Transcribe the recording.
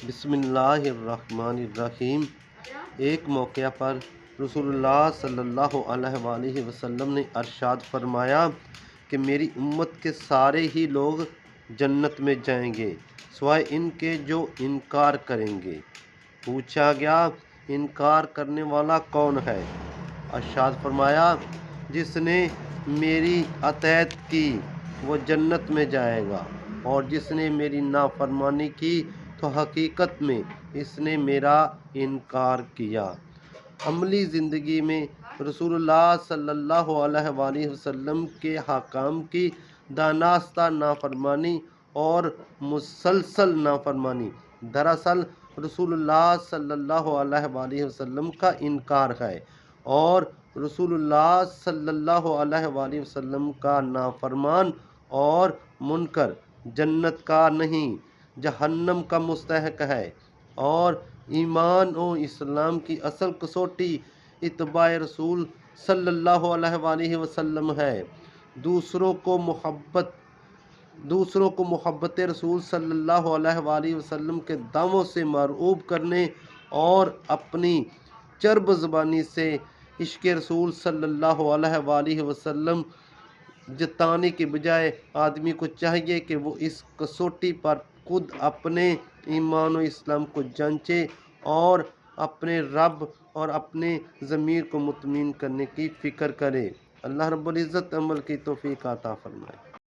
بسم اللہ الرحمن الرحیم۔ ایک موقع پر رسول اللہ صلی اللہ علیہ وآلہ وسلم نے ارشاد فرمایا کہ میری امت کے سارے ہی لوگ جنت میں جائیں گے سوائے ان کے جو انکار کریں گے۔ پوچھا گیا انکار کرنے والا کون ہے؟ ارشاد فرمایا جس نے میری اطاعت کی وہ جنت میں جائے گا، اور جس نے میری نافرمانی کی تو حقیقت میں اس نے میرا انکار کیا۔ عملی زندگی میں رسول اللہ صلی اللہ علیہ وآلہ وسلم کے حکام کی دانستہ نافرمانی اور مسلسل نافرمانی دراصل رسول اللہ صلی اللہ علیہ وآلہ وسلم کا انکار ہے، اور رسول اللہ صلی اللہ علیہ وآلہ وسلم کا نافرمان اور منکر جنت کا نہیں جہنم کا مستحق ہے۔ اور ایمان و اسلام کی اصل کسوٹی اتباع رسول صلی اللہ علیہ وآلہ وسلم ہے۔ دوسروں کو محبت رسول صلی اللہ علیہ وآلہ وسلم کے دعووں سے مرعوب کرنے اور اپنی چرب زبانی سے عشق رسول صلی اللہ علیہ وآلہ وسلم جتانے کے بجائے آدمی کو چاہیے کہ وہ اس کسوٹی پر خود اپنے ایمان و اسلام کو جانچے اور اپنے رب اور اپنے ضمیر کو مطمئن کرنے کی فکر کرے۔ اللہ رب العزت عمل کی توفیق عطا فرمائے۔